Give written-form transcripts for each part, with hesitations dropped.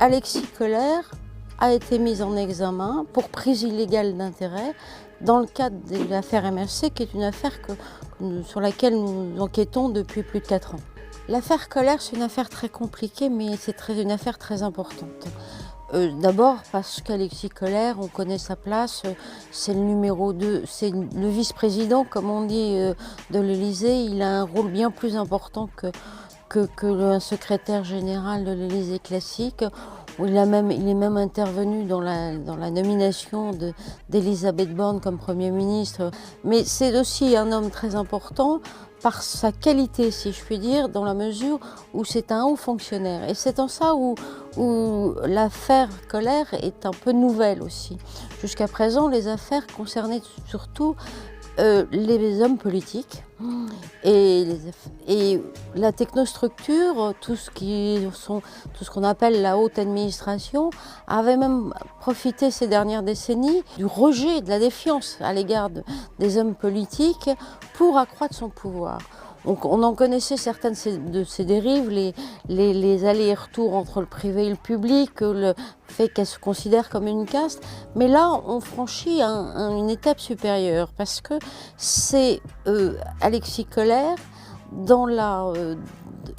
Alexis Kohler a été mis en examen pour prise illégale d'intérêt dans le cadre de l'affaire MSC, qui est une affaire sur laquelle nous enquêtons depuis plus de 4 ans. L'affaire Kohler, c'est une affaire très compliquée, mais c'est une affaire très importante. D'abord parce qu'Alexis Kohler, on connaît sa place, c'est le numéro 2, c'est le vice-président, comme on dit, de l'Élysée. Il a un rôle bien plus important que un secrétaire général de l'Élysée classique. Il est même intervenu dans la nomination d'Elisabeth Borne comme Premier ministre. Mais c'est aussi un homme très important par sa qualité, si je puis dire, dans la mesure où c'est un haut fonctionnaire. Et c'est en ça où l'affaire Kohler est un peu nouvelle aussi. Jusqu'à présent, les affaires concernaient surtout les hommes politiques et la technostructure, tout ce qu'on appelle la haute administration, avait même profité ces dernières décennies du rejet, de la défiance à l'égard des hommes politiques pour accroître son pouvoir. On en connaissait certaines de ces dérives, les allers-retours entre le privé et le public, le fait qu'elle se considère comme une caste. Mais là, on franchit une étape supérieure parce que c'est Alexis Kohler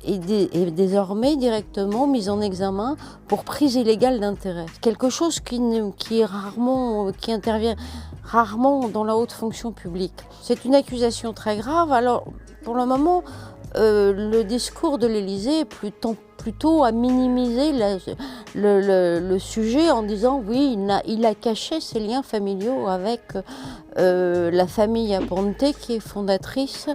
est désormais directement mis en examen pour prise illégale d'intérêt. Quelque chose qui intervient rarement dans la haute fonction publique. C'est une accusation très grave. Alors, pour le moment, le discours de l'Élysée est plutôt à minimiser le sujet en disant oui, il a caché ses liens familiaux avec la famille Aponte, qui est fondatrice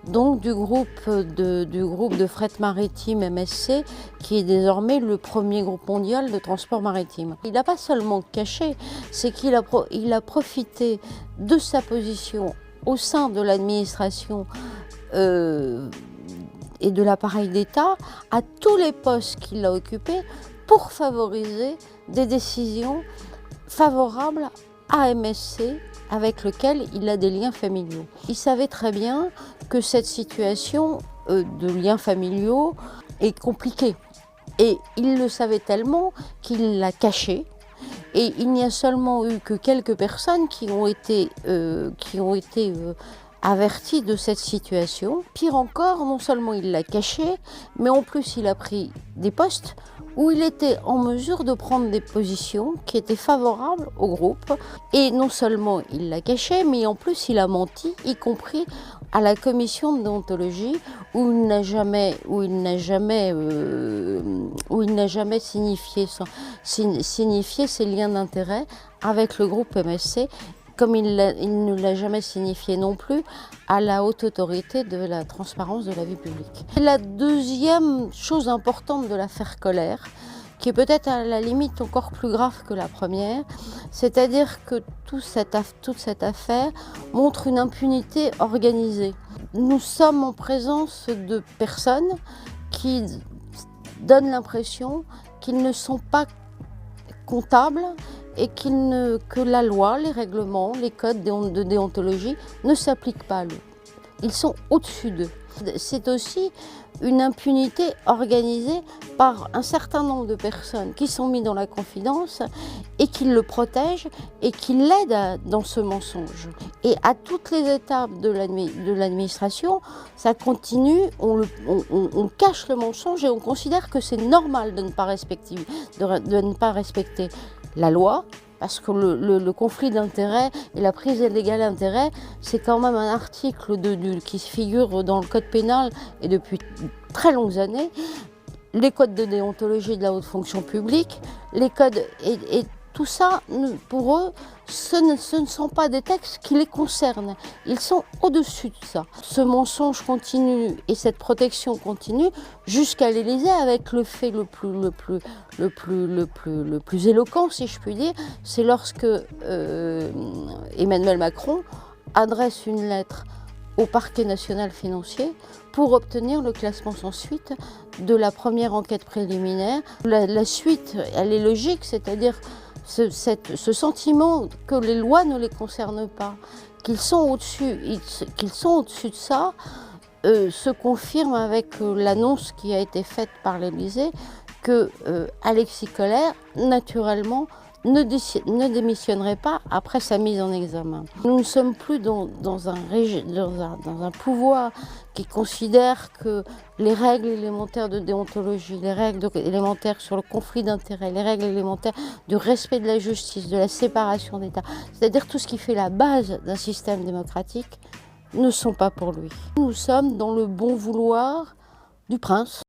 donc du groupe de fret maritime MSC, qui est désormais le premier groupe mondial de transport maritime. Il n'a pas seulement caché, c'est qu'il a profité de sa position au sein de l'administration et de l'appareil d'État à tous les postes qu'il a occupés pour favoriser des décisions favorables à MSC, avec lequel il a des liens familiaux. Il savait très bien que cette situation de liens familiaux est compliquée. Et il le savait tellement qu'il l'a caché. Et il n'y a seulement eu que quelques personnes qui ont été averti de cette situation. Pire encore, non seulement il l'a caché, mais en plus il a pris des postes où il était en mesure de prendre des positions qui étaient favorables au groupe. Et non seulement il l'a caché, mais en plus il a menti, y compris à la commission de déontologie, où il n'a jamais signifié ses liens d'intérêt avec le groupe MSC, comme il ne l'a jamais signifié non plus à la haute autorité de la transparence de la vie publique. Et la deuxième chose importante de l'affaire Kohler, qui est peut-être à la limite encore plus grave que la première, c'est-à-dire que toute cette affaire montre une impunité organisée. Nous sommes en présence de personnes qui donnent l'impression qu'ils ne sont pas comptables et que la loi, les règlements, les codes de déontologie ne s'appliquent pas à eux. Ils sont au-dessus d'eux. C'est aussi une impunité organisée par un certain nombre de personnes qui sont mises dans la confidence et qui le protègent et qui l'aident dans ce mensonge. Et à toutes les étapes de l'administration, ça continue, on cache le mensonge et on considère que c'est normal de ne pas respecter la loi, parce que le conflit d'intérêts et la prise illégale d'intérêts, c'est quand même un article qui figure dans le code pénal et depuis très longues années. Les codes de déontologie de la haute fonction publique, les codes et tout ça, pour eux, ce ne sont pas des textes qui les concernent. Ils sont au-dessus de ça. Ce mensonge continue et cette protection continue jusqu'à l'Élysée, avec le fait le plus éloquent, si je puis dire, c'est lorsque Emmanuel Macron adresse une lettre au parquet national financier pour obtenir le classement sans suite de la première enquête préliminaire. La suite, elle est logique, c'est-à-dire ce sentiment que les lois ne les concernent pas, qu'ils sont au-dessus de ça, se confirme avec l'annonce qui a été faite par l'Élysée que Alexis Kohler, naturellement, ne démissionnerait pas après sa mise en examen. Nous ne sommes plus dans un pouvoir qui considère que les règles élémentaires de déontologie, les règles élémentaires sur le conflit d'intérêts, les règles élémentaires du respect de la justice, de la séparation d'États, c'est-à-dire tout ce qui fait la base d'un système démocratique, ne sont pas pour lui. Nous sommes dans le bon vouloir du prince.